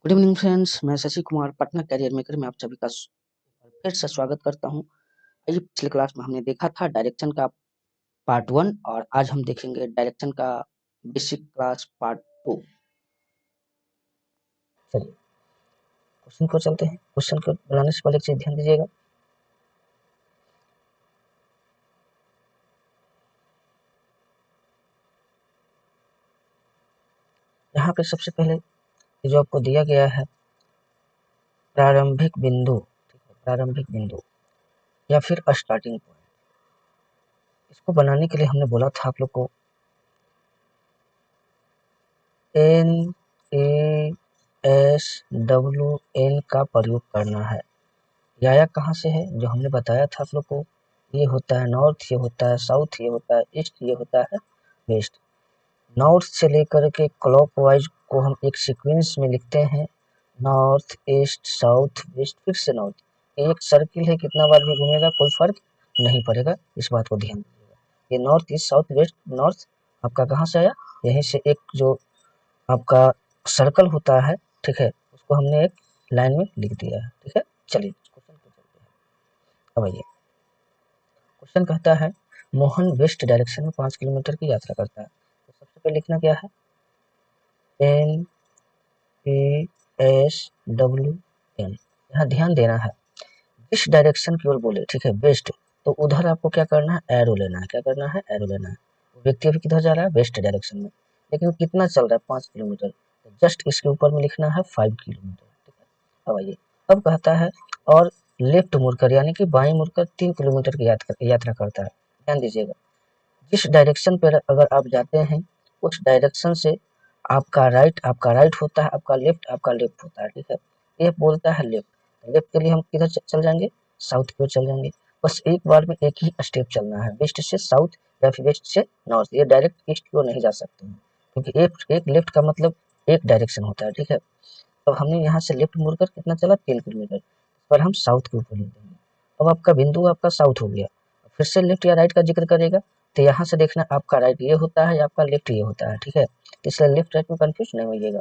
Good evening friends, मैं Shashi Kumar Patna career maker में आप सभी का फिर से स्वागत करता हूं। आइए, पिछले क्लास में हमने देखा था डायरेक्शन का पार्ट 1 और आज हम देखेंगे डायरेक्शन का बेसिक क्लास पार्ट 2। चलिए क्वेश्चन को चलते हैं। क्वेश्चन को बनाने से पहले एक चीज ध्यान दीजिएगा। यहाँ पे सबसे पहले जो आपको दिया गया है प्रारंभिक बिंदु, ठीक है, प्रारंभिक बिंदु या फिर स्टार्टिंग पॉइंट, इसको बनाने के लिए हमने बोला था आप लोग को NaSWN का प्रयोग करना है। या कहाँ से है, जो हमने बताया था आप लोग को, ये होता है नॉर्थ, ये होता है साउथ, ये होता है ईस्ट, ये होता है वेस्ट। नॉर्थ से लेकर के क्लॉकवाइज को हम एक सीक्वेंस में लिखते हैं, नॉर्थ ईस्ट साउथ वेस्ट, फिर से नॉर्थ। एक सर्किल है, कितना बार भी घूमेगा कोई फर्क नहीं पड़ेगा, इस बात को ध्यान दीजिएगा। ये north east south west, north आपका कहाँ से आया, यहीं से एक जो आपका सर्कल होता है, ठीक है, उसको हमने एक लाइन में लिख दिया है। ठीक है, चलिए क्वेश्चन को चलते हैं। अब आइए, क्वेश्चन कहता है मोहन वेस्ट डायरेक्शन में 5 किलोमीटर की यात्रा करता है। तो सबसे पहले लिखना क्या है, NaSWN। यहाँ ध्यान देना है, इस डायरेक्शन की ओर बोले, ठीक है, वेस्ट, तो उधर आपको क्या करना है, एरो लेना है। क्या करना है, एरो लेना है। व्यक्ति अभी किधर जा रहा है, वेस्ट डायरेक्शन में, लेकिन कितना चल रहा है, 5 किलोमीटर। तो जस्ट इसके ऊपर में लिखना है 5 किलोमीटर। ठीक है, अब आइए, अब कहता है और लेफ्ट मुड़कर यानी कि बाएं मुड़कर 3 किलोमीटर की यात्रा करता है। ध्यान दीजिएगा, जिस डायरेक्शन पर अगर आप जाते हैं उस डायरेक्शन से आपका राइट होता है, आपका लेफ्ट होता है। ठीक है, ये बोलता है लेफ्ट, लेफ्ट के लिए हम किधर चल जाएंगे, साउथ की ओर चल जाएंगे। बस एक बार में एक ही स्टेप चलना है, वेस्ट से साउथ या फिर वेस्ट से नॉर्थ। ये डायरेक्ट ईस्ट की ओर नहीं जा सकते हैं, क्योंकि एक लेफ्ट का मतलब एक डायरेक्शन होता है। ठीक है, अब हमने यहाँ से लेफ्ट मुड़कर कितना चला, 3 किलोमीटर, पर हम साउथ के ऊपर लिख देंगे। अब आपका बिंदु आपका साउथ हो गया, फिर से लेफ्ट या राइट का जिक्र करेगा, तो यहाँ से देखना आपका राइट ये होता है या आपका लेफ्ट ये होता है। ठीक है, इसलिए लेफ्ट राइट में कंफ्यूज नहीं होइएगा।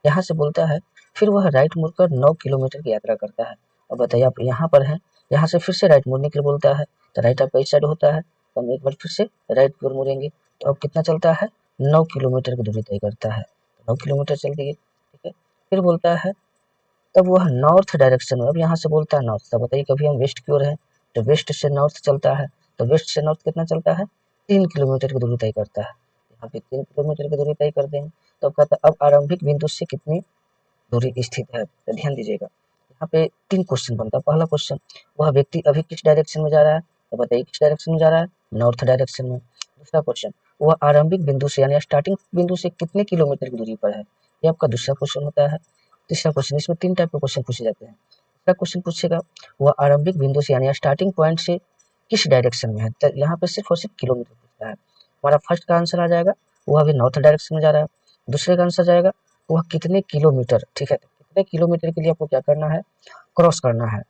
यहाँ से बोलता है फिर वह राइट मुड़कर 9 किलोमीटर की यात्रा करता है। अब बताइए, आप यहाँ पर हैं, यहाँ से फिर से राइट मुड़ने के लिए बोलता है, तो राइट आपका इस साइड होता है, तो हम एक बार फिर से राइट की ओर मुड़ेंगे। तो अब कितना चलता है, 9 किलोमीटर की दूरी तय करता है, 9 किलोमीटर चल दिए। ठीक है, फिर बोलता है तब वह नॉर्थ डायरेक्शन में, अब यहाँ से बोलता है नॉर्थ, तब बताइए कभी हम वेस्ट की ओर हैं, तो वेस्ट से नॉर्थ चलता है, तो वेस्ट से नॉर्थ कितना चलता है, 3 किलोमीटर की दूरी तय करता है। यहाँ पे 3 किलोमीटर की दूरी तय कर देंगे। तो अब कहता है अब आरंभिक बिंदु से कितनी दूरी स्थित है, तो ध्यान दीजिएगा, यहाँ पे 3 क्वेश्चन बनता है। पहला क्वेश्चन, वह व्यक्ति अभी किस डायरेक्शन में जा रहा है, तो बताइए किस डायरेक्शन में जा रहा है, नॉर्थ डायरेक्शन में। दूसरा क्वेश्चन, वह आरंभिक बिंदु से यानी स्टार्टिंग बिंदु से कितने किलोमीटर की दूरी पर है, ये आपका दूसरा क्वेश्चन होता है। तीसरा क्वेश्चन, इसमें 3 टाइप के क्वेश्चन पूछे जाते हैं। तीसरा क्वेश्चन पूछेगा वह आरंभिक बिंदु से यानी स्टार्टिंग पॉइंट से किस डायरेक्शन में है, तो यहाँ पे सिर्फ और सिर्फ किलोमीटर पूछता है। हमारा फर्स्ट का आंसर आ जाएगा, वह अभी नॉर्थ डायरेक्शन में जा रहा है। दूसरे का आंसर जाएगा वह कितने किलोमीटर, ठीक है, कितने किलोमीटर के लिए आपको क्या करना है, क्रॉस करना है।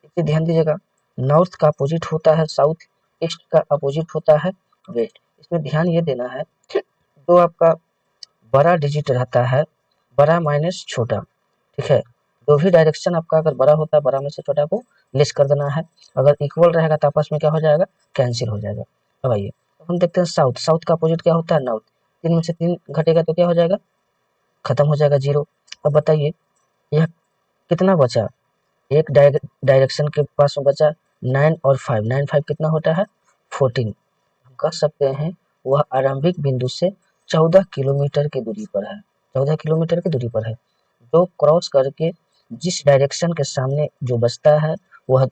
इसे ध्यान दीजिएगा, नॉर्थ का अपोजिट होता है साउथ, ईस्ट का अपोजिट होता है वेस्ट। इसमें ध्यान ये देना है, जो आपका बड़ा डिजिट रहता है, बड़ा माइनस छोटा, ठीक है, जो भी डायरेक्शन आपका अगर बड़ा होता है, बड़ा में से छोटा को लेस कर देना है। अगर इक्वल रहेगा तो आपस में क्या हो जाएगा, कैंसिल हो जाएगा। अब आइए, हम देखते हैं साउथ, साउथ का अपोजिट क्या होता है, नॉर्थ। 3 में से 3 घटेगा तो क्या हो जाएगा, खत्म हो जाएगा, 0। अब बताइए यह कितना बचा, एक डायरेक्शन के पास में बचा 9 और 5, 9 5 कितना होता है, 14। हम कह सकते हैं वह आरंभिक बिंदु से 14 किलोमीटर की दूरी पर है, 14 किलोमीटर की दूरी पर है। जो क्रॉस करके जिस डायरेक्शन के सामने जो बचता है, वह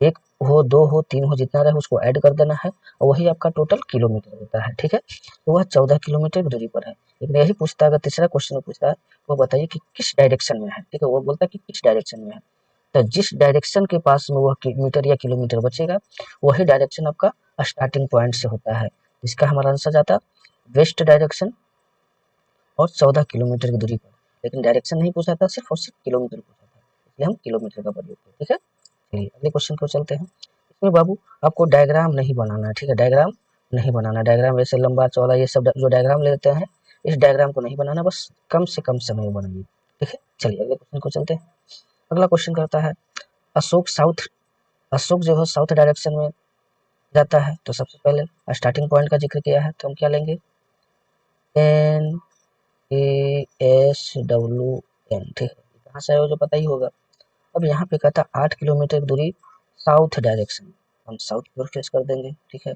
1 हो 2 हो 3 हो, जितना रहे उसको ऐड कर देना है, और वही आपका टोटल किलोमीटर होता है। ठीक है, तो वह 14 किलोमीटर की दूरी पर है। लेकिन यही पूछता है, अगर तीसरा क्वेश्चन पूछता है, वो बताइए कि किस डायरेक्शन में है। ठीक है, वो बोलता है कि किस डायरेक्शन में है, तो जिस डायरेक्शन के पास में वह मीटर या किलोमीटर बचेगा, वही डायरेक्शन आपका स्टार्टिंग पॉइंट से होता है। इसका हमारा आंसर जाता वेस्ट डायरेक्शन और 14 किलोमीटर की दूरी पर। लेकिन डायरेक्शन नहीं पूछा था, सिर्फ और सिर्फ किलोमीटर पूछा था, इसलिए हम किलोमीटर का प्रयोग करें। ठीक है, चलिए अगले क्वेश्चन को चलते हैं। इसमें बाबू आपको डायग्राम नहीं बनाना है, ठीक है, डायग्राम नहीं बनाना। डायग्राम वैसे लंबा चौड़ा ये सब जो डायग्राम लेते हैं, इस डायग्राम को नहीं बनाना, बस कम से कम समय में बनाइए। ठीक है, चलिए अगले क्वेश्चन को चलते हैं। अगला क्वेश्चन करता है अशोक जो है साउथ डायरेक्शन में जाता है, तो सबसे पहले स्टार्टिंग पॉइंट का जिक्र किया है, तो हम क्या लेंगे, N A S W N, ठीक है, कहाँ से आया जो पता ही होगा। अब यहाँ पे कहता है 8 किलोमीटर की दूरी साउथ डायरेक्शन, हम साउथ की ओर फेस कर देंगे, ठीक है।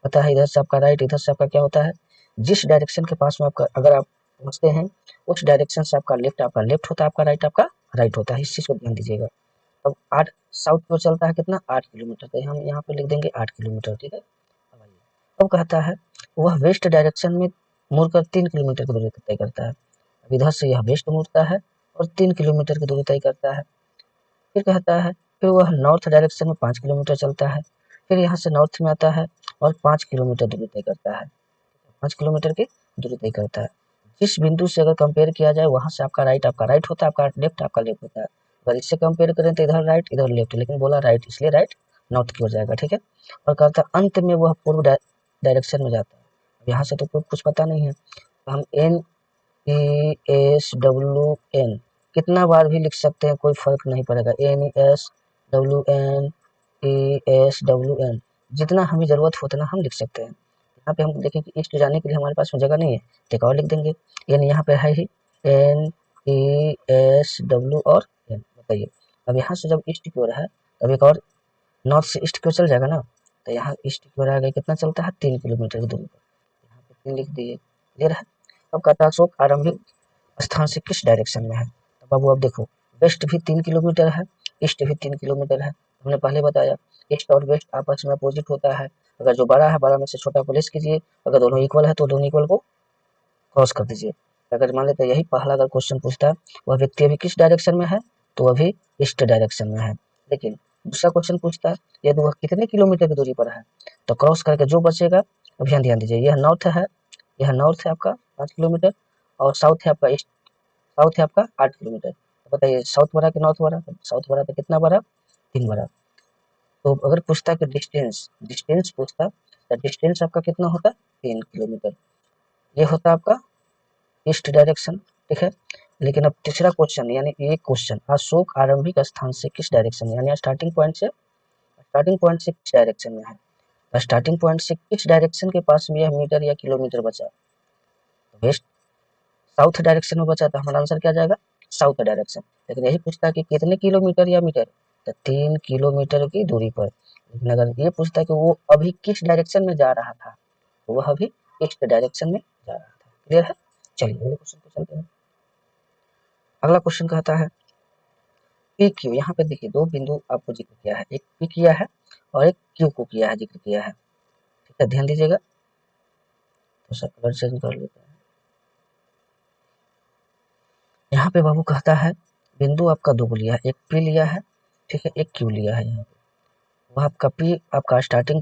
पता है इधर से आपका राइट, इधर से आपका क्या होता है, जिस डायरेक्शन के पास में आपका अगर आप पहुँचते हैं उस डायरेक्शन से आपका लेफ्ट होता है, आपका राइट होता है, इस चीज़ को ध्यान दीजिएगा। अब 8 साउथ की ओर चलता है कितना, 8 किलोमीटर, तो हम यहाँ पे लिख देंगे 8 किलोमीटर, ठीक है। अब कहता है वह वेस्ट डायरेक्शन में मुड़कर 3 किलोमीटर की दूरी तय करता है। अब इधर से यह वेस्ट मुड़ता है और 3 किलोमीटर की दूरी तय करता है। फिर कहता है फिर वह नॉर्थ डायरेक्शन में 5 किलोमीटर चलता है, फिर यहाँ से नॉर्थ में आता है और 5 किलोमीटर दूरी तय करता है, 5 किलोमीटर की दूरी तय करता है। जिस बिंदु से अगर कंपेयर किया जाए वहाँ से आपका राइट होता है, आपका लेफ्ट होता है। अगर इससे कंपेयर करें तो इधर राइट इधर लेफ्ट, लेकिन बोला राइट इसलिए राइट नॉर्थ की ओर जाएगा, ठीक है। और कहता है अंत में वह पूर्व डायरेक्शन में जाता है। यहाँ से तो कुछ पता नहीं है, तो हम N E S W N कितना बार भी लिख सकते हैं, कोई फर्क नहीं पड़ेगा। N E S W N E S W N जितना हमें जरूरत होता ना हम लिख सकते हैं। यहाँ पे हम देखें कि ईस्ट जाने के लिए हमारे पास में जगह नहीं है, तो एक और लिख देंगे, एन यहाँ पे है ही, एन ई एस डब्ल्यू और एन, बताइए। अब यहाँ से जब ईस्ट की ओर है तब एक और नॉर्थ से ईस्ट की ओर चल जाएगा ना, तो यहाँ ईस्ट की ओर आ गया, कितना चलता है 3 किलोमीटर की दूरी पर, यहाँ पे 3 लिख दिए, क्लियर है। अब कहता है अशोक आरंभिक स्थान से किस डायरेक्शन में है, तो बाबू अब देखो वेस्ट भी 3 किलोमीटर है, ईस्ट भी 3 किलोमीटर है, हमने पहले बताया ईस्ट और वेस्ट आपस में अपोजिट होता है। अगर जो बड़ा है बड़ा में से छोटा को लेस कीजिए, अगर दोनों इक्वल है तो दोनों इक्वल को क्रॉस कर दीजिए। अगर मान लेते यही पहला अगर क्वेश्चन पूछता है वह व्यक्ति अभी किस डायरेक्शन में है, तो वह भी ईस्ट डायरेक्शन में है। लेकिन दूसरा क्वेश्चन पूछता है यदि वह कितने किलोमीटर की दूरी पर है, तो क्रॉस करके जो बचेगा, अब ध्यान दीजिए यह नॉर्थ है, यह नॉर्थ है आपका 5 किलोमीटर, और साउथ है आपका ईस्ट, साउथ है आपका 8 किलोमीटर। तो बताइए साउथ बड़ा कि नॉर्थ बड़ा, साउथ बड़ा तो कितना बड़ा, 3 बड़ा। तो अगर पूछता कि डिस्टेंस पूछता तो डिस्टेंस आपका कितना होता, 3 किलोमीटर, ये होता आपका ईस्ट डायरेक्शन, ठीक है। लेकिन अब तीसरा क्वेश्चन यानी ये क्वेश्चन अशोक आरंभिक स्थान से किस डायरेक्शन में, यानी स्टार्टिंग पॉइंट से किस डायरेक्शन में है, स्टार्टिंग पॉइंट से किस डायरेक्शन के पास में यह मीटर या किलोमीटर बचा, तो वेस्ट साउथ डायरेक्शन में बचा, तो हमारा आंसर क्या जाएगा, साउथ डायरेक्शन। लेकिन यही पूछता है कि कितने किलोमीटर या मीटर, तो 3 किलोमीटर की दूरी पर। लेकिन अगर ये पूछता है कि वो अभी किस डायरेक्शन में जा रहा था, तो वह अभी ईस्ट डायरेक्शन में जा रहा था, क्लियर है। चलिए अगले क्वेश्चन को चलते हैं। अगला क्वेश्चन कहता है पी क्यू, यहाँ पे देखिए 2 बिंदु आपको जिक्र किया है, एक पी किया है और एक क्यू को किया है, जिक्र किया है, ठीक है, ध्यान दीजिएगा। तो सर कलर चेंज कर लेते हैं। यहाँ पे बाबू कहता है बिंदु आपका 2 लिया है, एक पी लिया है, ठीक है, एक क्यू लिया है। यहाँ पे वह आपका पी आपका स्टार्टिंग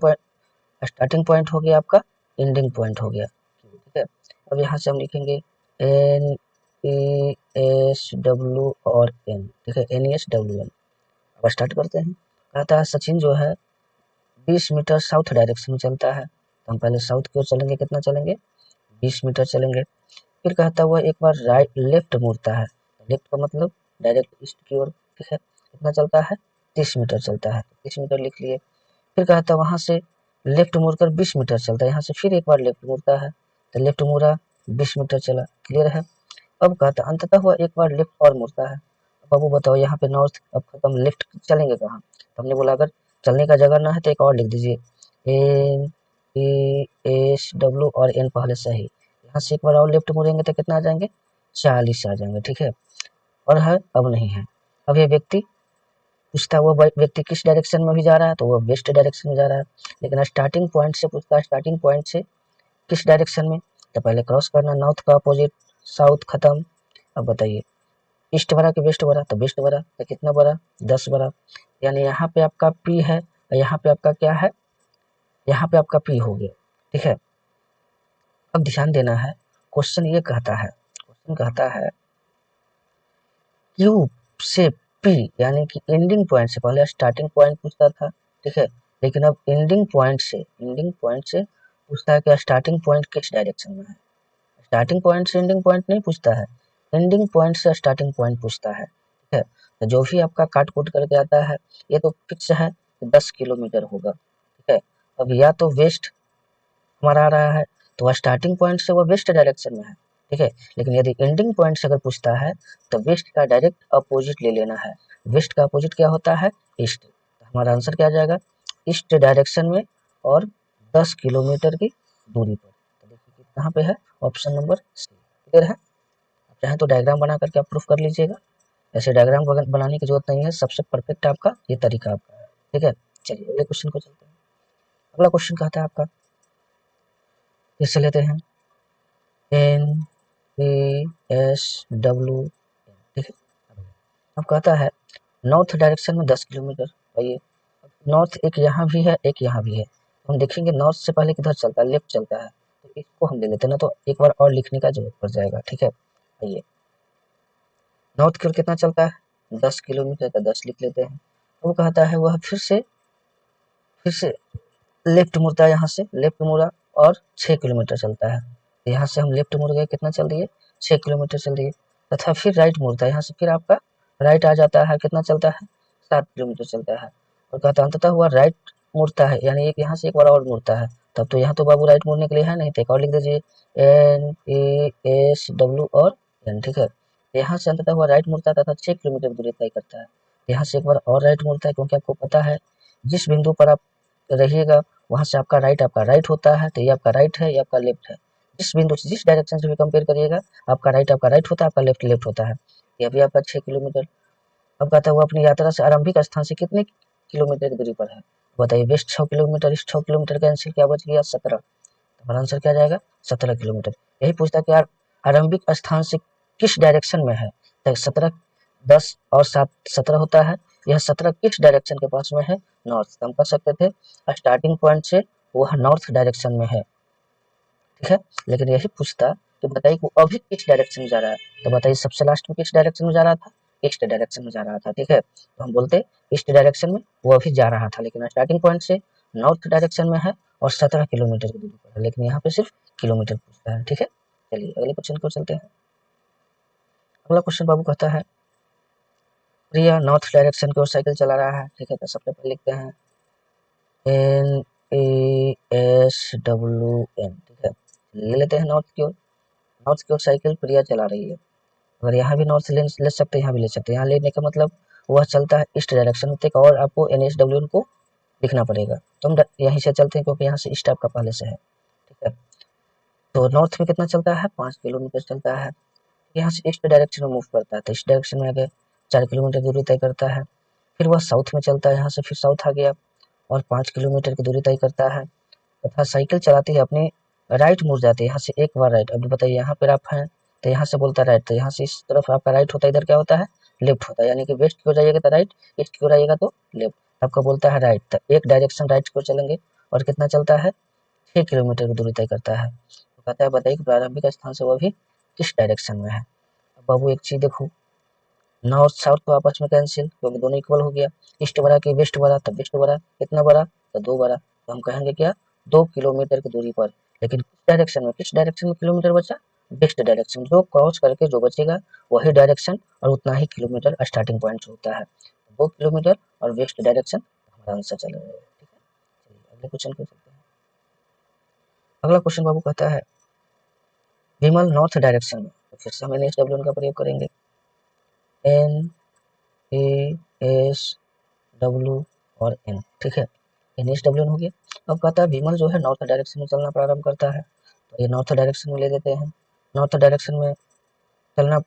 पॉइंट हो गया, आपका एंडिंग पॉइंट हो गया, ठीक है। अब यहाँ से हम लिखेंगे एन ई एस डब्ल्यू और एन, ठीक है, N E S W N. अब स्टार्ट करते हैं। कहता है सचिन जो है 20 मीटर साउथ डायरेक्शन में चलता है, तो हम पहले साउथ की ओर चलेंगे, कितना चलेंगे, 20 मीटर चलेंगे। फिर कहता हुआ एक बार राइट लेफ्ट मुड़ता है, लेफ्ट का मतलब डायरेक्ट ईस्ट की ओर, ठीक है, कितना चलता है, 30 मीटर चलता है, 30 मीटर लिख लिए। फिर कहता है वहां से लेफ्ट मुड़कर 20 मीटर चलता है, यहाँ से फिर एक बार लेफ्ट मुड़ता है, तो लेफ्ट मुड़ा 20 मीटर चला, क्लियर है। अब कहता है अंततः हुआ एक बार लेफ्ट और मुड़ता है। अब बाबू बताओ यहाँ पे नॉर्थ अब खत्म, लेफ्ट चलेंगे कहाँ, तो हमने बोला अगर चलने का जगह ना है तो एक और लिख दीजिए, एन ई एस डब्ल्यू और एन पहले सही, यहाँ से एक बार और लेफ्ट मुड़ेंगे तो कितना आ जाएंगे, 40 आ जाएंगे, ठीक है। और है अब नहीं है। अब ये व्यक्ति पूछता है वो व्यक्ति किस डायरेक्शन में भी जा रहा है, तो वो वेस्ट डायरेक्शन में जा रहा है। लेकिन स्टार्टिंग पॉइंट से पूछता है स्टार्टिंग पॉइंट से किस डायरेक्शन में, तो पहले क्रॉस करना, नॉर्थ का अपोजिट साउथ खत्म। अब बताइए ईस्ट बड़ा कि वेस्ट बड़ा, तो वेस्ट बड़ा, तो कितना बड़ा, 10 बड़ा। यानी यहाँ पे आपका पी है और यहाँ पे आपका क्या है, यहाँ पे आपका पी हो गया, ठीक है। अब ध्यान देना है, क्वेश्चन ये कहता है, क्वेश्चन कहता है क्यू से पी यानी कि एंडिंग पॉइंट से, पहले स्टार्टिंग पॉइंट पूछता था, ठीक है, लेकिन अब एंडिंग पॉइंट से पूछता है कि स्टार्टिंग पॉइंट किस डायरेक्शन में है। स्टार्टिंग पॉइंट से एंडिंग पॉइंट नहीं पूछता है, एंडिंग पॉइंट से स्टार्टिंग पॉइंट पूछता है, ठीक है। तो जो भी आपका काट कूट करके आता है ये तो फिक्स है 10 किलोमीटर होगा, ठीक है। अब या तो वेस्ट हमारा आ रहा है तो स्टार्टिंग पॉइंट से वो वेस्ट डायरेक्शन में है, ठीक है। लेकिन यदि एंडिंग पॉइंट से अगर पूछता है तो वेस्ट का डायरेक्ट अपोजिट ले लेना है। वेस्ट का अपोजिट क्या होता है? ईस्ट। तो हमारा आंसर क्या आ जाएगा? ईस्ट डायरेक्शन में और 10 किलोमीटर की दूरी पर। तो देखिए कहाँ पे है? Option number C. क्लियर है? आप चाहें तो डायग्राम बना करके आप प्रूफ कर लीजिएगा। ऐसे डायग्राम बनाने की जरूरत नहीं है, सबसे परफेक्ट आपका ये तरीका आपका है, ठीक है। चलिए अगले क्वेश्चन को चलते हैं। अगला क्वेश्चन कहता है आपका, इससे लेते हैं एन ए एस डब्ल्यू, ठीक है। अब कहता है नॉर्थ डायरेक्शन में 10 किलोमीटर। आइए, नॉर्थ एक यहाँ भी है एक यहाँ भी है, हम देखेंगे नॉर्थ से पहले किधर चलता है? लेफ्ट चलता है, तो इसको हम ले लेते हैं ना, तो एक बार और लिखने का जरूरत पड़ जाएगा, ठीक है। आइए, नॉर्थ की ओर कितना चलता है? 10 किलोमीटर का 10 लिख लेते हैं। वो कहता है वह फिर से लेफ्ट मुड़ता है, यहाँ से लेफ्ट मुड़ा और 6 किलोमीटर चलता है। यहाँ से हम लेफ्ट मुड़ गए, कितना चल दिए? 6 किलोमीटर चल दिए। तथा फिर राइट मुड़ता है, यहाँ से फिर आपका राइट आ जाता है, कितना चलता है? 7 किलोमीटर चलता है। और कहता है अंततः हुआ राइट मुड़ता है, यानी एक यहाँ से एक बार और मुड़ता है। तब तो यहाँ तो बाबू राइट मुड़ने के लिए है नहीं, तो एक और लिख दीजिए एन ए एस डब्ल्यू और एन, ठीक है। यहाँ से अंततः हुआ राइट मुड़ता है तथा 6 किलोमीटर दूरी तय करता है। यहाँ से एक बार और राइट मुड़ता है, क्योंकि आपको पता है जिस बिंदु पर आप रहिएगा वहाँ से आपका राइट होता है, तो ये आपका राइट है, ये आपका लेफ्ट है। जिस बिंदु से जिस डायरेक्शन से भी कंपेयर करिएगा आपका राइट होता है, आपका लेफ्ट होता है। ये भी आपका 6 किलोमीटर। अब कहता है वो अपनी यात्रा से आरंभिक स्थान से कितने किलोमीटर की दूरी पर है? बताइए, वेस्ट 6 किलोमीटर, इस 6 किलोमीटर का आंसर क्या बच गया? 17। तो हमारा आंसर क्या जाएगा? 17 किलोमीटर। यही पूछता है कि यार आरंभिक स्थान से किस डायरेक्शन में है? तो 17, 10 और 7 17 होता है। यह 17 किस डायरेक्शन के पास में है? नॉर्थ। हम कह सकते थे स्टार्टिंग पॉइंट से वह नॉर्थ डायरेक्शन में है, ठीक है। लेकिन यही पूछता कि बताइए वो अभी किस डायरेक्शन में जा रहा है? तो बताइए सबसे लास्ट में किस डायरेक्शन में जा रहा था? ईस्ट डायरेक्शन में जा रहा था, ठीक है। तो हम बोलते ईस्ट डायरेक्शन में वो अभी जा रहा था, लेकिन स्टार्टिंग पॉइंट से नॉर्थ डायरेक्शन में है और 17 किलोमीटर की दूरी पर है, लेकिन यहाँ पे सिर्फ किलोमीटर पूछता है, ठीक है। चलिए अगले क्वेश्चन को चलते हैं। अगला क्वेश्चन बाबू कहता है प्रिया नॉर्थ डायरेक्शन की ओर साइकिल चला रहा है, ठीक है। तो सबसे पहले लिखते हैं N A S W N, ठीक है। ले लेते हैं नॉर्थ की ओर। नॉर्थ की ओर साइकिल प्रिया चला रही है। अगर यहाँ भी नॉर्थ ले सकते हैं, यहाँ भी ले सकते हैं। यहाँ लेने का मतलब वह चलता है ईस्ट डायरेक्शन में, और आपको एन एस डब्ल्यू को लिखना पड़ेगा। तो हम यहीं से चलते हैं, क्योंकि यहाँ से ईस्ट आपका पहले से है, ठीक है। तो नॉर्थ में कितना चलता है? 5 किलोमीटर चलता है। यहाँ से ईस्ट डायरेक्शन में मूव करता है, तो ईस्ट डायरेक्शन में आ गए, 4 किलोमीटर दूरी तय करता है। फिर वह साउथ में चलता है, यहाँ से फिर साउथ आ गया और 5 किलोमीटर की दूरी तय करता है। तथा साइकिल चलाती है अपनी राइट मुड़ जाती है, यहाँ से एक बार राइट। अभी बताइए यहाँ पर आप हैं तो यहाँ से बोलता है राइट, तो यहाँ से इस तरफ आपका राइट होता है, इधर क्या होता है? लेफ्ट होता है। यानी कि वेस्ट की ओर जाइएगा तो राइट, ईस्ट की ओर आइएगा तो लेफ्ट। आपका बोलता है राइट, तो एक डायरेक्शन राइट की ओर चलेंगे और कितना चलता है? 6 किलोमीटर की दूरी तय करता है। तो कहता है बताइए कि प्रारंभिक स्थान से वह भी किस डायरेक्शन में है? अब बाबू एक चीज देखो, नॉर्थ साउथ तो आपस में कैंसिल, क्योंकि दोनों इक्वल हो गया। ईस्ट बड़ा कि वेस्ट बड़ा? तो वेस्ट बड़ा। कितना बड़ा? तो 2 बड़ा। तो हम कहेंगे क्या? 2 किलोमीटर की दूरी पर। लेकिन किस डायरेक्शन में किलोमीटर बचा? West direction. जो क्रॉस करके जो बचेगा वही डायरेक्शन और उतना ही किलोमीटर स्टार्टिंग पॉइंट से होता है। 2 किलोमीटर और वेस्ट डायरेक्शन हमारा आंसर चलेगा, ठीक है। चलिए अगले क्वेश्चन को चलते हैं। अगला क्वेश्चन बाबू कहता है विमल नॉर्थ डायरेक्शन में, तो फिर से हम एन का प्रयोग करेंगे। एन ए एस डब्ल्यू और एन, ठीक है। एन एस डब्ल्यू हो गया। अब कहता है विमल जो है नॉर्थ डायरेक्शन में चलना प्रारंभ करता है, तो ये नॉर्थ डायरेक्शन में ले देते हैं। नॉर्थ डायरेक्शन में चलना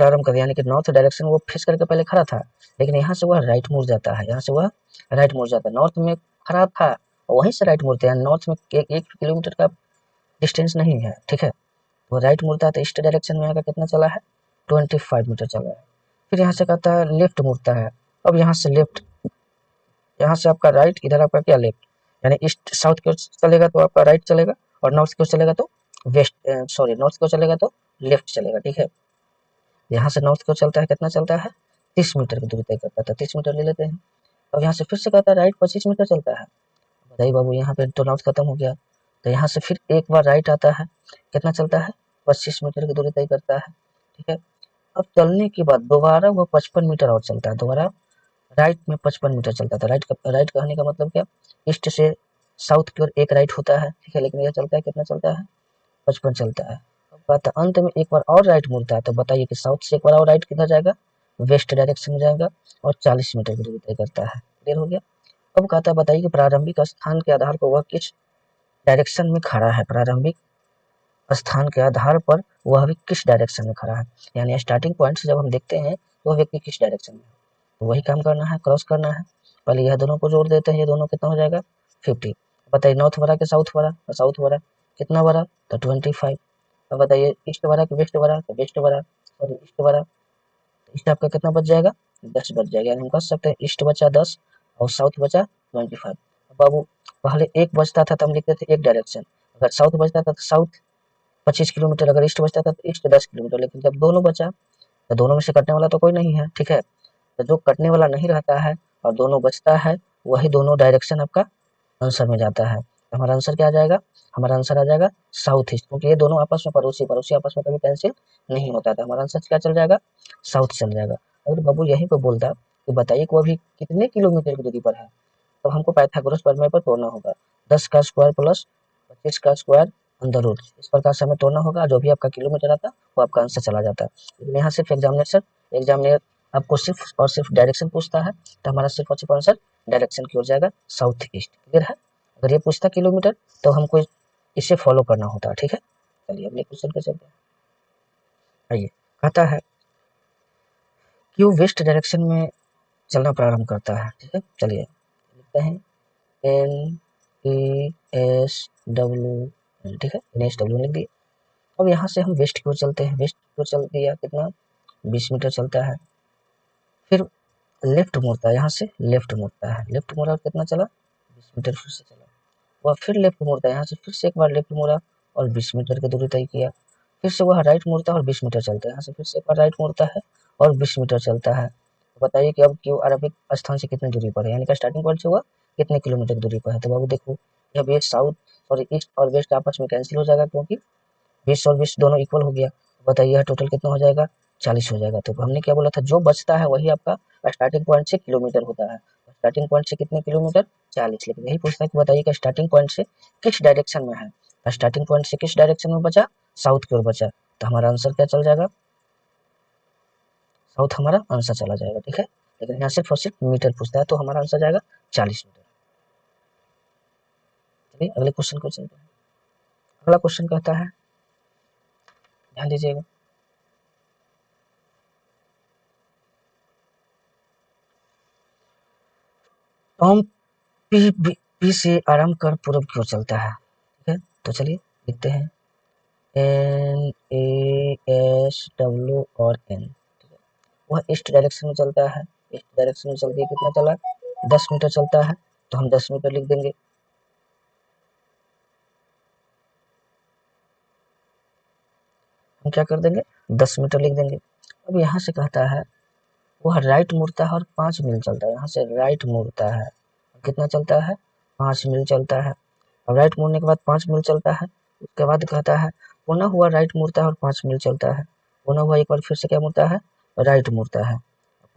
प्रारंभ कर, यानी कि नॉर्थ डायरेक्शन वो फेस करके पहले खड़ा था, लेकिन यहाँ से वह राइट मुड़ जाता है, यहाँ से वह राइट मुड़ जाता है। नॉर्थ में खड़ा था वहीं से राइट मुड़ते हैं, नॉर्थ में 1 किलोमीटर का डिस्टेंस नहीं है, ठीक है। वो राइट मुड़ता है तो ईस्ट डायरेक्शन में आकर कितना चला है? 25 मीटर चला है। फिर यहाँ से कहता है लेफ्ट मुड़ता है। अब यहाँ से लेफ्ट, यहाँ से आपका राइट, इधर आपका क्या? लेफ्ट। यानी ईस्ट साउथ की ओर चलेगा तो आपका राइट चलेगा, और नॉर्थ की ओर चलेगा तो नॉर्थ की ओर चलेगा तो लेफ्ट चलेगा, ठीक है। यहाँ से नॉर्थ की ओर चलता है, कितना चलता है? 30 मीटर की दूरी तय करता था, 30 मीटर ले लेते हैं। अब यहाँ से फिर से कहता है राइट 25 मीटर चलता है। बताइए बाबू, यहाँ पे तो नॉर्थ खत्म हो गया, तो यहाँ से फिर एक बार राइट आता है, कितना चलता है? 25 मीटर की दूरी तय करता है, ठीक है। अब चलने के बाद दोबारा वो 55 मीटर और चलता है, दोबारा राइट में 55 मीटर चलता था। राइट कहने का मतलब क्या, ईस्ट से साउथ की ओर एक राइट होता है, ठीक है, लेकिन यह चलता है कितना चलता है, 55 चलता है। अब बात है, अंत में एक बार और राइट मुड़ता है, तो बताइए कि साउथ से एक बार और राइट किधर जाएगा, वेस्ट डायरेक्शन में जाएगा और 40 मीटर की दूरी तय करता है। क्लियर हो गया। अब कहता है बताइए कि प्रारंभिक स्थान के आधार पर वह किस डायरेक्शन में खड़ा है, प्रारंभिक स्थान के आधार पर वह भी किस डायरेक्शन में खड़ा है, यानी स्टार्टिंग पॉइंट से जब हम देखते हैं तो वह व्यक्ति किस डायरेक्शन में है, तो वही काम करना है, क्रॉस करना है। पहले यह दोनों को जोड़ देते हैं, ये दोनों कितना हो जाएगा 50। बताइए नॉर्थ बड़ा कि साउथ बड़ा, तो साउथ बड़ा, कितना बड़ा तो 25। अब बताइए ईस्ट बड़ा कि वेस्ट बड़ा, तो वेस्ट बड़ा, सॉरी ईस्ट बड़ा, तो ईस्ट आपका कितना बच जाएगा, 10 बच जाएगा, यानी हम कह सकते हैं ईस्ट बचा 10 और साउथ बचा 25। बाबू पहले एक बचता था तो हम लिखते थे एक डायरेक्शन, अगर साउथ बचता था तो साउथ 25 किलोमीटर, अगर ईस्ट बचता था तो ईस्ट 10 किलोमीटर, लेकिन जब दोनों बचा तो दोनों में से कटने वाला तो कोई नहीं है, ठीक है। तो जो कटने वाला नहीं रहता है और दोनों बचता है, वही दोनों डायरेक्शन आपका आंसर में जाता है। तो हमारा आंसर क्या आ जाएगा, हमारा आंसर आ जाएगा साउथ ईस्ट, क्योंकि ये दोनों आपस में पड़ोसी आपस में कभी कैंसिल नहीं होता था। हमारा आंसर क्या चल जाएगा, साउथ चल जाएगा। अगर बाबू यहीं पर बोलता कि बताइए कि वो अभी कितने किलोमीटर की दूरी पर है, तो हमको पाइथागोरस प्रमेय पर तोड़ना होगा, 10 का स्क्वायर प्लस 25 का स्क्वायर अंडर रूट, इस प्रकार से हमें तोड़ना होगा। जो भी आपका किलोमीटर आता वो आपका आंसर चला जाता है। लेकिन यहाँ सिर्फ एग्जामिनर आपको सिर्फ और सिर्फ डायरेक्शन पूछता है, तो हमारा सिर्फ और सिर्फ आंसर डायरेक्शन की ओर जाएगा, साउथ ईस्ट। क्लियर है। अगर ये पूछता किलोमीटर तो हमको इसे फॉलो करना होता है, ठीक है। चलिए अगले क्वेश्चन पे चलते हैं। आइए, कहता है क्यों वेस्ट डायरेक्शन में चलना प्रारंभ करता है, ठीक है। चलिए लिखते हैं NASW, ठीक है, NASW लिख दिए। अब यहाँ से हम वेस्ट की ओर चलते हैं, वेस्ट की ओर चल दिया, कितना 20 मीटर चलता है। फिर लेफ्ट मुड़ता है, यहाँ से लेफ्ट मुड़ता है, लेफ्ट मुड़ा कितना चला 20 मीटर, फिर से चला। वह फिर लेफ्ट मुड़ता है, यहाँ से फिर से एक बार लेफ्ट मुड़ा और 20 मीटर की दूरी तय किया। फिर से वह राइट मुड़ता है और 20 मीटर चलता है, यहाँ से फिर से एक बार राइट मुड़ता है और 20 मीटर चलता है। तो बताइए कि अब क्यों आरंभिक स्थान से कितनी दूरी पर है, यानी कि स्टार्टिंग पॉइंट से वह कितने किलोमीटर की दूरी पर है। तो बाबू देखो, जब ये साउथ सॉरी ईस्ट और वेस्ट आपस में कैंसिल हो जाएगा, क्योंकि 20 और 20 दोनों इक्वल हो गया। बताइए यह टोटल कितना हो जाएगा, 40 हो जाएगा। तो हमने क्या बोला था, जो बचता है वही आपका स्टार्टिंग पॉइंट से किलोमीटर होता है। स्टार्टिंग पॉइंट से कितने किलोमीटर, 40। लेकिन यही पूछता है कि बताइए कि स्टार्टिंग पॉइंट से किस डायरेक्शन में है, स्टार्टिंग पॉइंट से किस डायरेक्शन में बचा, साउथ की ओर बचा। तो हमारा आंसर क्या चल जाएगा, साउथ हमारा आंसर चला जाएगा, ठीक है। लेकिन यहाँ सिर्फ और सिर्फ मीटर पूछता है, तो हमारा आंसर जाएगा 40 मीटर। चलिए अगले क्वेश्चन को चलते हैं। अगला क्वेश्चन कहता है, ध्यान दीजिएगा, टॉम पी से आरंभ कर पूर्व की ओर चलता है, ठीक है। तो चलिए लिखते हैं NASW और N, ठीक है। वह ईस्ट डायरेक्शन में चलता है, ईस्ट डायरेक्शन में चल के कितना चला 10 मीटर चलता है, तो हम 10 मीटर लिख देंगे। हम क्या कर देंगे, 10 मीटर लिख देंगे। अब यहाँ से कहता है वह राइट मुड़ता है और 5 मील चलता है, यहाँ से राइट मुड़ता है, कितना चलता है 5 मील चलता है। अब राइट मुड़ने के बाद 5 मील चलता है, उसके बाद कहता है पुनः हुआ राइट मुड़ता है और 5 मील चलता है, पुनः हुआ एक बार फिर से क्या मुड़ता है, राइट मुड़ता है,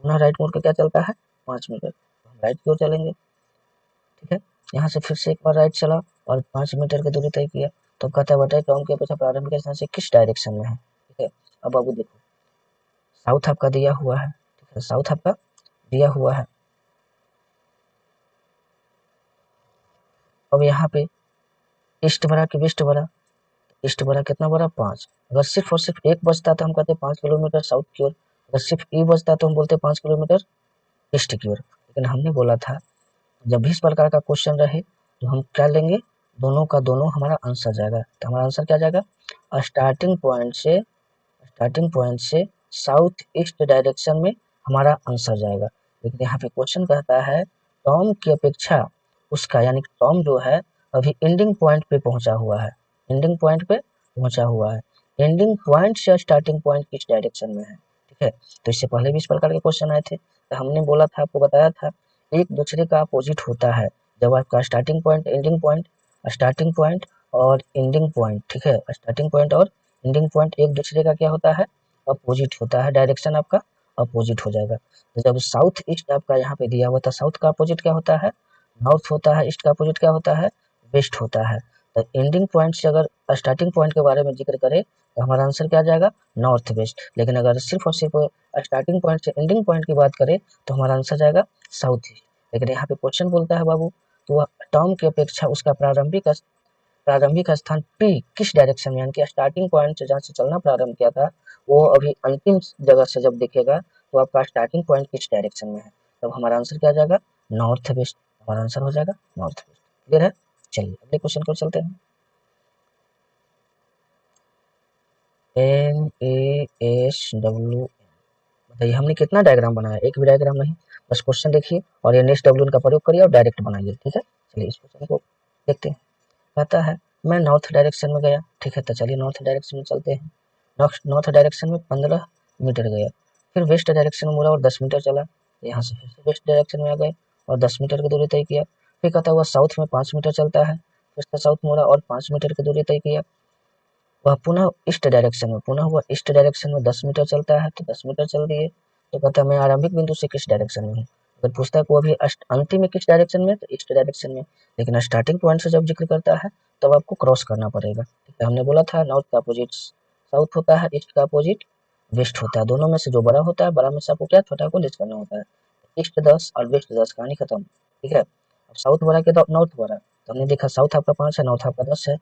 पुनः राइट मुड़ के क्या चलता है 5 मीटर, हम राइट की ओर चलेंगे, ठीक है। यहाँ से फिर से एक बार राइट चला और 5 मीटर की दूरी तय किया। तो कहता है बताइए टॉम के अपेक्षा प्रारंभिक स्थान से किस डायरेक्शन में है, ठीक है। अब बाबू देखो, साउथ आपका दिया हुआ है, ठीक है, साउथ आपका दिया हुआ है। अब यहाँ पे ईस्ट बड़ा कि वेस्ट बड़ा, ईस्ट बड़ा कितना बड़ा 5। अगर सिर्फ और सिर्फ एक बचता तो हम कहते 5 किलोमीटर साउथ की ओर, अगर सिर्फ ई बचता तो हम बोलते 5 किलोमीटर ईस्ट की ओर। लेकिन हमने बोला था जब भी इस प्रकार का क्वेश्चन रहे तो हम क्या लेंगे, दोनों का दोनों हमारा आंसर जाएगा। तो हमारा आंसर क्या जाएगा, स्टार्टिंग पॉइंट से साउथ ईस्ट डायरेक्शन में हमारा आंसर जाएगा। लेकिन यहाँ पे क्वेश्चन कहता है टॉम की अपेक्षा उसका, यानी टॉम जो है अभी एंडिंग पॉइंट पे पहुंचा हुआ है, एंडिंग पॉइंट पे पहुंचा हुआ है, एंडिंग पॉइंट से स्टार्टिंग पॉइंट किस डायरेक्शन में है, ठीक है। तो इससे पहले भी इस प्रकार के क्वेश्चन आए थे, तो हमने बोला था, आपको बताया था एक दूसरे का अपोजिट होता है। जब आपका स्टार्टिंग पॉइंट और एंडिंग पॉइंट, ठीक है, स्टार्टिंग पॉइंट और एंडिंग पॉइंट एक दूसरे का क्या होता है, अपोजिट होता है, डायरेक्शन आपका अपोजिट हो जाएगा। तो जब साउथ ईस्ट आपका यहाँ पे दिया हुआ था, साउथ का अपोजिट क्या होता है, नॉर्थ होता है, ईस्ट का अपोजिट क्या होता है, वेस्ट होता है। तो एंडिंग पॉइंट से अगर स्टार्टिंग पॉइंट के बारे में जिक्र करें तो हमारा आंसर क्या आ जाएगा, नॉर्थ वेस्ट। लेकिन अगर सिर्फ और सिर्फ स्टार्टिंग पॉइंट से एंडिंग पॉइंट की बात करें तो हमारा आंसर जाएगा साउथ ईस्ट। लेकिन यहाँ पे क्वेश्चन बोलता है बाबू, तो वह टर्म की अपेक्षा उसका प्रारंभिक स्थान पी किस डायरेक्शन में, यानी कि स्टार्टिंग पॉइंट से जहाँ से चलना प्रारंभ किया था वो अभी अंतिम जगह से जब देखेगा तो आपका स्टार्टिंग पॉइंट किस डायरेक्शन में है, तब हमारा आंसर क्या आ जाएगा, नॉर्थ वेस्ट। हमारा आंसर हो जाएगा नॉर्थ वेस्ट। क्लियर है। चलिए अगले क्वेश्चन को चलते हैं। NaSW, बताइए हमने कितना डायग्राम बनाया, एक भी डायग्राम नहीं, बस क्वेश्चन देखिए और NaSW का प्रयोग करिए और डायरेक्ट बनाइए। ठीक है, चलिए इस क्वेश्चन को देखते हैं। कहता है मैं नॉर्थ डायरेक्शन में गया। ठीक है, तो चलिए नॉर्थ डायरेक्शन में चलते हैं। नॉर्थ डायरेक्शन में 15 मीटर गया, फिर वेस्ट डायरेक्शन में मुड़ा और 10 मीटर चला, यहाँ से फिर से वेस्ट डायरेक्शन में आ गए और 10 मीटर की दूरी तय किया। फिर कहता हुआ साउथ में 5 मीटर चलता है, फिर से साउथ मुड़ा और 5 मीटर की दूरी तय किया। वह पुनः ईस्ट डायरेक्शन में, पुनः वह ईस्ट डायरेक्शन में 10 मीटर चलता है, तो 10 मीटर चल दिए। तो कहता है मैं आरंभिक बिंदु से किस डायरेक्शन में हूँ। अगर पूछता है वो अभी अंतिम में किस डायरेक्शन में, तो ईस्ट डायरेक्शन में। लेकिन स्टार्टिंग पॉइंट से जब जिक्र करता है तब आपको क्रॉस करना पड़ेगा। ठीक है, हमने बोला था नॉर्थ का अपोजिट साउथ होता है, ईस्ट का अपोजिट वेस्ट होता है। दोनों में से जो बड़ा होता है, बड़ा में से आपको क्या छोटा को लिस्ट करना होता है। ईस्ट 10 और वेस्ट 10, कहानी खत्म। ठीक है, अब साउथ बड़ा के नॉर्थ बड़ा, तो हमने देखा साउथ आपका 5 है, नॉर्थ आपका 10 है,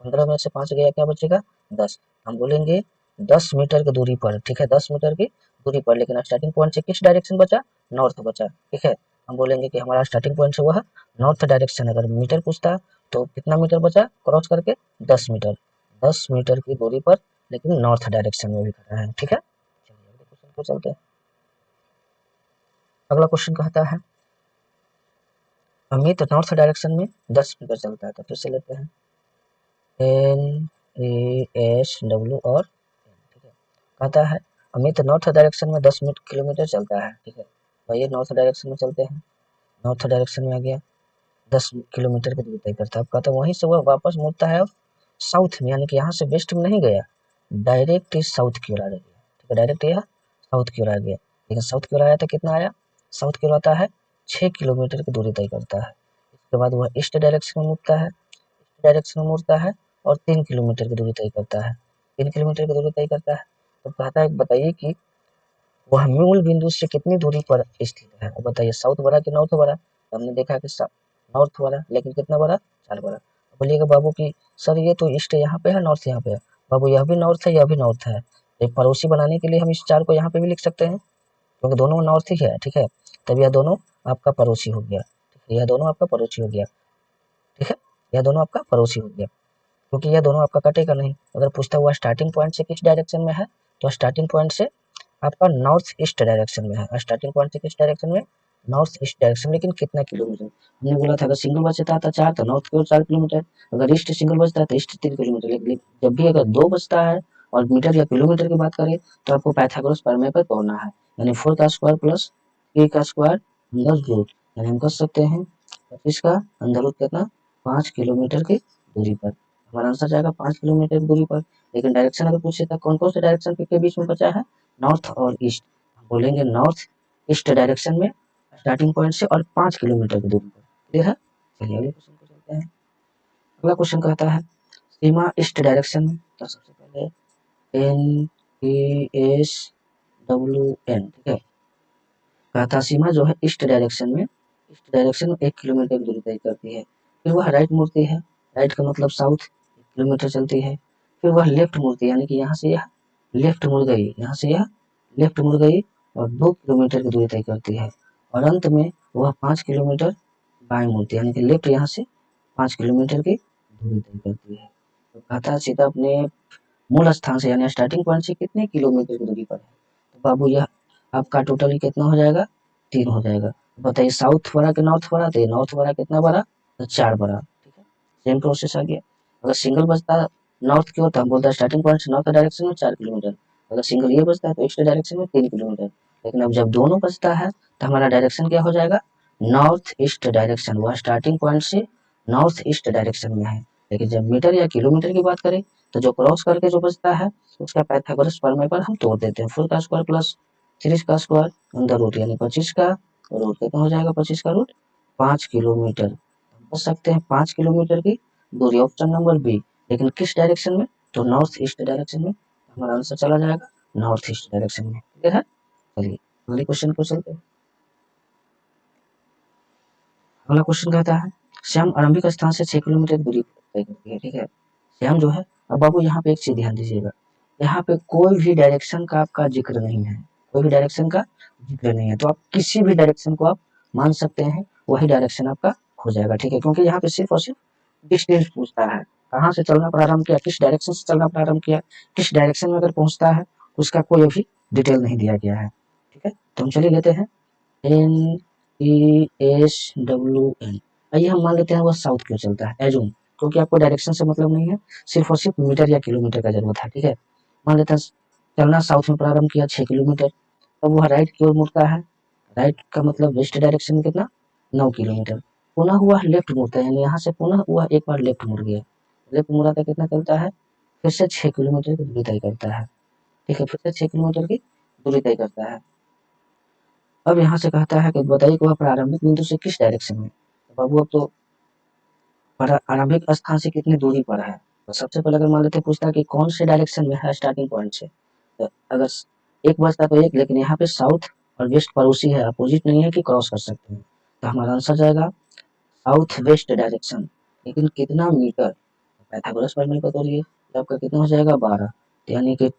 15 में से 5 गया, क्या बचेगा 10। हम बोलेंगे 10 मीटर की दूरी पर, ठीक है 10 मीटर की दूरी पर, लेकिन स्टार्टिंग पॉइंट से किस डायरेक्शन बचा, नॉर्थ बचा। ठीक है, हम बोलेंगे कि हमारा स्टार्टिंग पॉइंट से वह नॉर्थ डायरेक्शन, अगर मीटर पूछता तो कितना मीटर बचा क्रॉस करके, 10 मीटर, 10 मीटर की दूरी पर, लेकिन नॉर्थ डायरेक्शन में भी खड़ा है। ठीक है, चलिए अगले क्वेश्चन को चलते हैं। अगला क्वेश्चन कहता है अमित नॉर्थ डायरेक्शन में 10 मीटर चलता है, तो फिर से लेते हैं NaSW और ठीक है, कहता है अमित नॉर्थ डायरेक्शन में 10 किलोमीटर चलता है। ठीक है, भैया नॉर्थ डायरेक्शन में चलते हैं, नॉर्थ डायरेक्शन में आ गया, 10 किलोमीटर की दूरी तय करता है। अब कहता है वहीं से वह वापस मुड़ता है साउथ में, यानी कि यहाँ से वेस्ट में नहीं गया, डायरेक्ट ही साउथ की ओर आ गया। ठीक है, डायरेक्ट यह साउथ की ओर आ गया, लेकिन साउथ की ओर आया तो कितना आया, साउथ की ओर आता है 6 किलोमीटर की दूरी तय करता है। इसके बाद वह ईस्ट डायरेक्शन में मुड़ता है, डायरेक्शन में मुड़ता है और 3 किलोमीटर की दूरी तय करता है, 3 किलोमीटर की दूरी तय करता है। तो कहता है बताइए कि वह मूल बिंदु से कितनी दूरी पर स्थित है। अब बताइए साउथ बड़ा कि नॉर्थ बड़ा, तो हमने देखा कि नॉर्थ बड़ा, लेकिन कितना बड़ा, 4 बड़ा। बोलिएगा बाबू कि सर ये तो ईस्ट यहाँ पे है, नॉर्थ यहाँ पे है। बाबू यह भी नॉर्थ है, यह भी नॉर्थ है, एक पड़ोसी बनाने के लिए हम इस 4 को यहाँ पे भी लिख सकते हैं, क्योंकि दोनों नॉर्थ ही है। ठीक है, तब यह दोनों आपका पड़ोसी हो गया। ठीक है, यह दोनों आपका पड़ोसी हो गया। ठीक है, यह दोनों आपका पड़ोसी हो गया, क्योंकि यह दोनों आपका कटेगा नहीं। अगर पूछता हुआ स्टार्टिंग पॉइंट से किस डायरेक्शन में है, तो स्टार्टिंग पॉइंट से आपका नॉर्थ ईस्ट डायरेक्शन में है। स्टार्टिंग पॉइंट से किस डायरेक्शन में, नॉर्थ ईस्ट डायरेक्शन, लेकिन कितना किलोमीटर। हमने बोला था अगर सिंगल बचता था 4 तो नॉर्थ की ओर 4 किलोमीटर, अगर ईस्ट सिंगल बचता है तो ईस्ट 3 किलोमीटर। लेकिन जब भी अगर 2 बचता है और मीटर या किलोमीटर की बात करें तो आपको पाइथागोरस प्रमेय पर तोड़ना है, यानी 4 का स्क्वायर प्लस 3 का स्क्वायर अंडर रूट, यानी हम कर सकते हैं 25 का अंडर रूट कितना, 5 किलोमीटर की दूरी पर। हमारा आंसर जाएगा 5 किलोमीटर की दूरी पर। लेकिन डायरेक्शन अगर पूछे था कौन कौन से डायरेक्शन के बीच में बचा है, नॉर्थ और ईस्ट, बोलेंगे नॉर्थ ईस्ट डायरेक्शन में स्टार्टिंग पॉइंट से और 5 किलोमीटर की दूरी पर। क्लियर है। चलिए अगले क्वेश्चन को चलते हैं। अगला क्वेश्चन कहता है सीमा ईस्ट डायरेक्शन में, तो सबसे पहले NaSW ठीक है, कहता सीमा जो है ईस्ट डायरेक्शन में, ईस्ट डायरेक्शन में 1 किलोमीटर की दूरी तय करती है। फिर वह राइट मुड़ती है, राइट का मतलब साउथ, 1 किलोमीटर चलती है। फिर वह लेफ्ट मुड़ती है, यानी कि यहाँ से यह लेफ्ट मुड़ गई, यहाँ से यह लेफ्ट मुड़ गई और 2 किलोमीटर की दूरी तय करती है। और अंत में वह 5 किलोमीटर बाएं मुड़ती है, यानी कि लेफ्ट यहाँ से 5 किलोमीटर की दूरी तय करती है। तो कहता है सीधा अपने मूल स्थान से यानी स्टार्टिंग पॉइंट से कितने किलोमीटर की दूरी पर है। तो बाबू यह आपका टोटल कितना हो जाएगा, 3 हो जाएगा। बताइए साउथ बड़ा कि नॉर्थ बड़ा, तो नॉर्थ बड़ा कितना बड़ा, तो 4 बड़ा। ठीक है, सेम प्रोसेस आ गया। अगर सिंगल बचता नॉर्थ की ओर तो हम बोलते हैं स्टार्टिंग पॉइंट से नॉर्थ डायरेक्शन में 4 किलोमीटर, अगर सिंगल ये बचता है तो ईस्ट डायरेक्शन में 3 किलोमीटर। लेकिन अब जब दोनों बचता है तो हमारा डायरेक्शन क्या हो जाएगा, नॉर्थ ईस्ट डायरेक्शन। वह स्टार्टिंग पॉइंट से नॉर्थ ईस्ट डायरेक्शन में है, लेकिन जब मीटर या किलोमीटर की बात करें तो जो क्रॉस करके जो बचता है उसका पाइथागोरस प्रमेय पर हम तोड़ देते हैं। 4 का स्क्वायर प्लस 3 का स्क्वायर अंडर रूट यानी 25 का रूट कितना हो जाएगा, 25 का रूट 5 किलोमीटर। बच सकते हैं 5 किलोमीटर की दूरी, ऑप्शन नंबर बी। लेकिन किस डायरेक्शन में, तो नॉर्थ ईस्ट डायरेक्शन में हमारा आंसर चला जाएगा नॉर्थ ईस्ट डायरेक्शन में। क्लियर है? चलिए अगले क्वेश्चन को चलते हैं। अगला क्वेश्चन कहता है श्याम आरंभिक स्थान से 6 किलोमीटर की दूरी तय करती है। ठीक है, श्याम जो है, अब बाबू यहाँ पे एक चीज ध्यान दीजिएगा, यहाँ पे कोई भी डायरेक्शन का आपका जिक्र नहीं है, कोई भी डायरेक्शन का जिक्र नहीं है, तो आप किसी भी डायरेक्शन को आप मान सकते हैं, वही डायरेक्शन आपका हो जाएगा। ठीक है, क्योंकि यहाँ पे सिर्फ और सिर्फ डिस्टेंस पूछता है, कहाँ से चलना प्रारंभ किया, किस डायरेक्शन से चलना प्रारंभ किया, किस डायरेक्शन में अगर पहुंचता है उसका कोई अभी डिटेल नहीं दिया गया है। ठीक है, तो हम चलिए लेते हैं NESWN। आइए हम मान लेते हैं वह साउथ की ओर चलता है, एजूम, क्योंकि आपको डायरेक्शन से मतलब नहीं है, सिर्फ और सिर्फ मीटर या किलोमीटर का जरूरत है। ठीक है, मान लेते हैं चलना साउथ में प्रारंभ किया 6 किलोमीटर, तब वह राइट की ओर मुड़ता है, राइट का मतलब वेस्ट डायरेक्शन में कितना, 9 किलोमीटर। पुनः हुआ लेफ्ट मुड़ता है, यानी यहाँ से पुनः हुआ एक बार लेफ्ट मुड़ गया, लेफ्ट मुड़ा तो कितना चलता है, फिर से 6 किलोमीटर की दूरी तय करता है। ठीक है, फिर से 6 किलोमीटर की दूरी तय करता है। अब यहाँ से कहता है कि बताइए कि वह प्रारंभिक बिंदु से किस डायरेक्शन में, तो बाबू अब तो प्रारंभिक स्थान से कितनी दूरी पर है, तो सबसे पहले अगर मान लेते पूछता है कि कौन से डायरेक्शन में है स्टार्टिंग पॉइंट से, तो अगर एक बचता तो एक, लेकिन यहाँ पे साउथ और वेस्ट पड़ोसी है, अपोजिट नहीं है कि क्रॉस कर सकते हैं, तो हमारा आंसर जाएगा साउथ वेस्ट डायरेक्शन। लेकिन कितना मीटर, पाइथागोरस प्रमेय को तोड़िए, तो आपका कितना हो जाएगा 12, यानी कि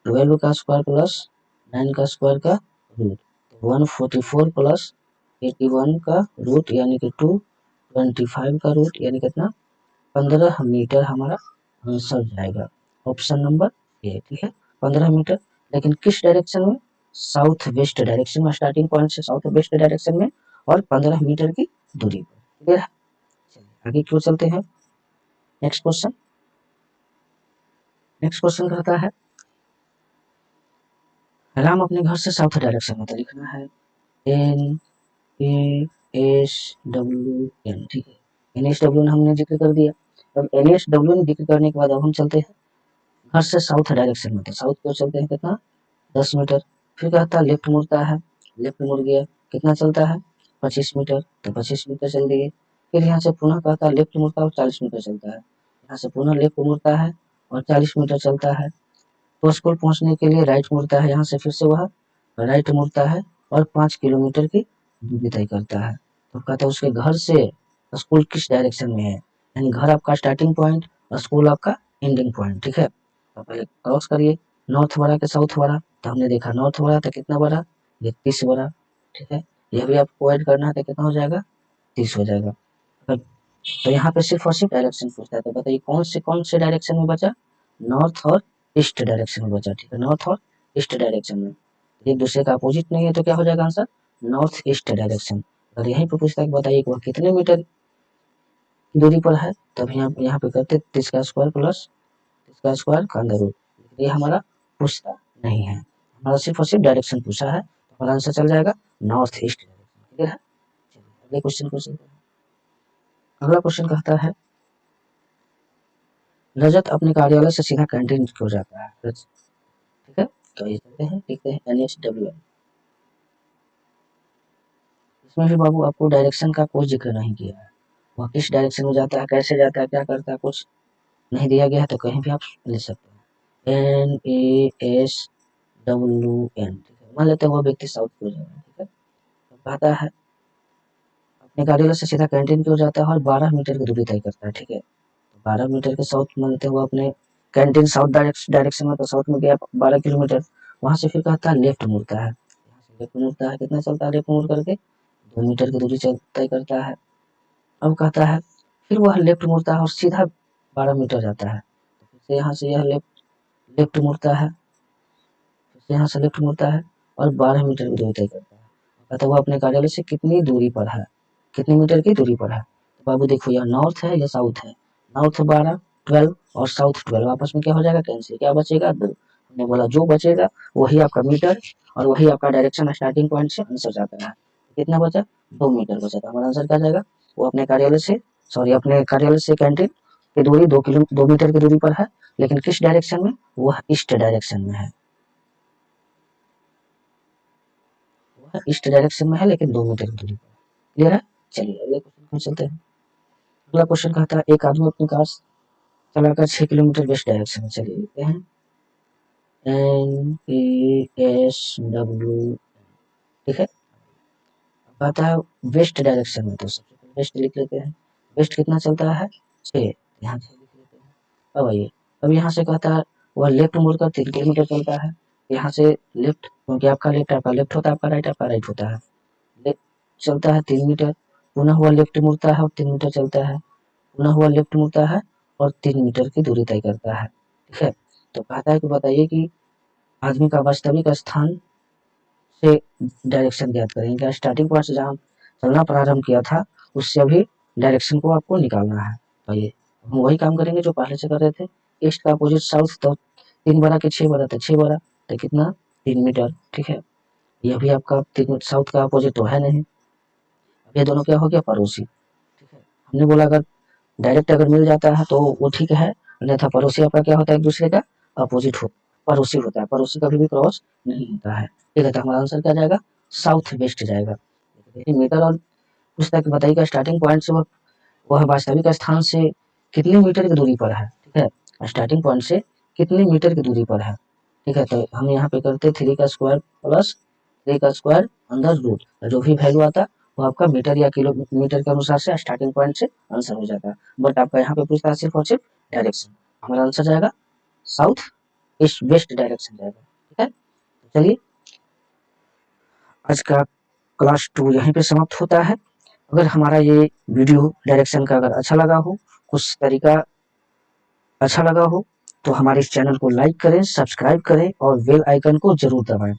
12 का स्क्वायर प्लस 9 का स्क्वायर का रूट, 144 प्लस 81 का रूट यानी कि 225 का रूट, यानी कितना 15 मीटर हमारा आंसर जाएगा, ऑप्शन नंबर ए। ठीक है, 15 मीटर, लेकिन किस डायरेक्शन में, साउथ वेस्ट डायरेक्शन में, स्टार्टिंग पॉइंट से साउथ वेस्ट डायरेक्शन में, और 15 मीटर की दूरी पर। क्लियर है? चलिए आगे क्यों चलते हैं, नेक्स्ट क्वेश्चन। नेक्स्ट क्वेश्चन कहता है राम अपने घर से साउथ डायरेक्शन में, तो लिखना है NASWN। ठीक है, NASWN हमने जिक्र कर दिया। अब NASWN जिक्र करने के बाद अब हम चलते हैं घर से साउथ डायरेक्शन में, तो साउथ को चलते हैं कितना 10 मीटर, फिर कहता है लेफ्ट मुड़ता है, लेफ्ट मुड़ गया, कितना चलता है 25 मीटर, तो 25 मीटर चल दिए। फिर यहाँ से पुनः कहता है लेफ्ट मुड़ता है और 40 मीटर चलता है, यहाँ से पुनः लेफ्ट मुड़ता है और 40 मीटर चलता है। तो स्कूल पहुंचने के लिए राइट मुड़ता है, यहाँ से फिर से वह राइट मुड़ता है और 5 किलोमीटर की दूरी तय करता है। तो कहता है उसके घर से स्कूल किस डायरेक्शन में है, यानी घर आपका स्टार्टिंग पॉइंट और स्कूल आपका एंडिंग पॉइंट। ठीक है, तो पहले क्रॉस करिए, नॉर्थ बड़ा के साउथ बड़ा, तो हमने देखा नॉर्थ बड़ा तो कितना बड़ा, ये 30 बड़ा। ठीक है, यह भी आपको ऐड करना है तो कितना हो जाएगा 30 हो जाएगा। तो यहाँ पे सिर्फ और सिर्फ डायरेक्शन पूछता है, तो बताइए कौन से डायरेक्शन में बचा, नॉर्थ और ईस्ट डायरेक्शन में बचा। ठीक है, नॉर्थ और ईस्ट डायरेक्शन में, एक दूसरे का अपोजिट नहीं है, तो क्या हो जाएगा आंसर नॉर्थ ईस्ट डायरेक्शन। अगर यहीं पे पूछता है कि बताइए वह कितने मीटर की दूरी पर है, तब यहाँ पे करते 30 का स्क्वायर प्लस 30 का स्क्वायर का अंदर रूट, ये हमारा पूछता नहीं है, हमारा सिर्फ और सिर्फ डायरेक्शन पूछा है, तो हमारा आंसर चल जाएगा नॉर्थ ईस्ट डायरेक्शन। क्लियर है? चलिए अगले क्वेश्चन को चलते हैं। अगला क्वेश्चन कहता है रजत अपने कार्यालय से सीधा कैंटीन क्यों जाता है। ठीक है, तो ये चलते हैं, लिखते हैं NHWN। इसमें भी बाबू आपको डायरेक्शन का कोई जिक्र नहीं किया है, वह किस डायरेक्शन में जाता है, कैसे जाता है, क्या करता है, कुछ नहीं दिया गया है, तो कहीं भी आप ले सकते हैं NASWN। ठीक है, मान लेते हैं वह व्यक्ति साउथ की ओर जा रहा है। ठीक है, तो कहता है अपने कार्यालय से सीधा कैंटीन की ओर जाता है और 12 मीटर की दूरी तय करता है। ठीक है, 12 मीटर के साउथ मान लेते हैं वो अपने कैंटीन साउथ डायरेक्शन में, तो साउथ में गया 12 किलोमीटर, वहां से फिर कहता है लेफ्ट मुड़ता है, यहाँ से लेफ्ट मुड़ता है, कितना चलता है लेफ्ट मुड़ करके 2 मीटर की दूरी तय करता है। अब कहता है फिर वह लेफ्ट मुड़ता है और सीधा 12 मीटर जाता है, तो फिर से यहाँ से यह लेफ्ट मुड़ता है, फिर से यहाँ से लेफ्ट मुड़ता है और 12 मीटर की दूरी तय करता है। कहता है वह अपने कार्यालय से कितनी दूरी पर है, कितनी मीटर की दूरी पर है, तो बाबू देखो यह नॉर्थ है या साउथ है, नॉर्थ 12 12 और साउथ 12 आपस में क्या हो जाएगा कैंसिल, क्या बचेगा 2। हमने बोला जो बचेगा वही आपका मीटर और वही आपका डायरेक्शन स्टार्टिंग पॉइंट से आंसर जाता है। कितना बचा 2 मीटर बचा, तो हमारा आंसर क्या जाएगा, वो अपने कार्यालय से, सॉरी अपने कार्यालय से कैंटीन की दूरी 2 मीटर की दूरी पर है, लेकिन किस डायरेक्शन में, वह ईस्ट डायरेक्शन में है, वह ईस्ट डायरेक्शन में है लेकिन 2 मीटर की दूरी पर। क्लियर है? चलिए अगले क्वेश्चन पर चलते हैं। अगला क्वेश्चन कहता है एक आदमी अपनी कार चलाकर 6 किलोमीटर वेस्ट डायरेक्शन में, चलिए लिखते हैं NPSW, ठीक है। कहता है वेस्ट डायरेक्शन में, तो सबसे पहले वेस्ट लिख लेते हैं। वेस्ट कितना चलता है, 6, यहाँ 6 लिख लेते हैं। अब आइए, अब यहाँ से कहता है वह लेफ्ट मुड़कर 3 किलोमीटर चलता है, यहाँ से लेफ्ट, क्योंकि आपका लेफ्ट होता है, आपका राइट होता है, लेफ्ट चलता है 3 मीटर, पुनः हुआ लेफ्ट मुड़ता है और 3 मीटर चलता है, पुनः हुआ लेफ्ट मुड़ता है और 3 मीटर की दूरी तय करता है, ठीक है। तो कहता है कि बताइए कि आदमी का वास्तविक स्थान से डायरेक्शन ज्ञात करें, इनका स्टार्टिंग पॉइंट से जहाँ चलना प्रारंभ किया था उससे अभी डायरेक्शन को आपको निकालना है। तो ये हम वही काम करेंगे जो पहले से कर रहे थे। ईस्ट का अपोजिट साउथ, तो 3 बरा के 6 बरा, तो 6 बरा तो कितना 3 मीटर, ठीक है। यह भी आपका 3 साउथ का अपोजिट तो है नहीं, अब ये दोनों क्या हो गया, पड़ोसी, ठीक है। हमने बोला अगर डायरेक्ट अगर मिल जाता है तो वो ठीक है, अन्यथा पड़ोसी आपका क्या होता है, एक दूसरे का अपोजिट हो, पड़ोसी होता है, पड़ोसी कभी भी क्रॉस नहीं होता है, ठीक है। तो हमारा आंसर क्या जाएगा, साउथ वेस्ट जाएगा। देखिए मीटर और पूछता है कि बताइएगा स्टार्टिंग पॉइंट से वह वास्तविक स्थान से कितने मीटर की दूरी पर है, ठीक है। स्टार्टिंग पॉइंट से कितने मीटर की दूरी पर है, ठीक है। तो हम यहाँ पे करते 3 का स्क्वायर प्लस 3 का स्क्वायर अंदर रूट, जो भी वैल्यू आता वो आपका मीटर या किलोमीटर के अनुसार से स्टार्टिंग पॉइंट से आंसर हो जाता है। बट आपका यहाँ पे पूछता है सिर्फ और सिर्फ डायरेक्शन, हमारा आंसर जाएगा साउथ ईस्ट वेस्ट डायरेक्शन जाएगा, ठीक है। तो चलिए आज का क्लास 2 यहीं पे समाप्त होता है। अगर हमारा ये वीडियो डायरेक्शन का अगर अच्छा लगा हो, कुछ तरीका अच्छा लगा हो, तो हमारे इस चैनल को लाइक करें, सब्सक्राइब करें और बेल आइकन को जरूर दबाएं।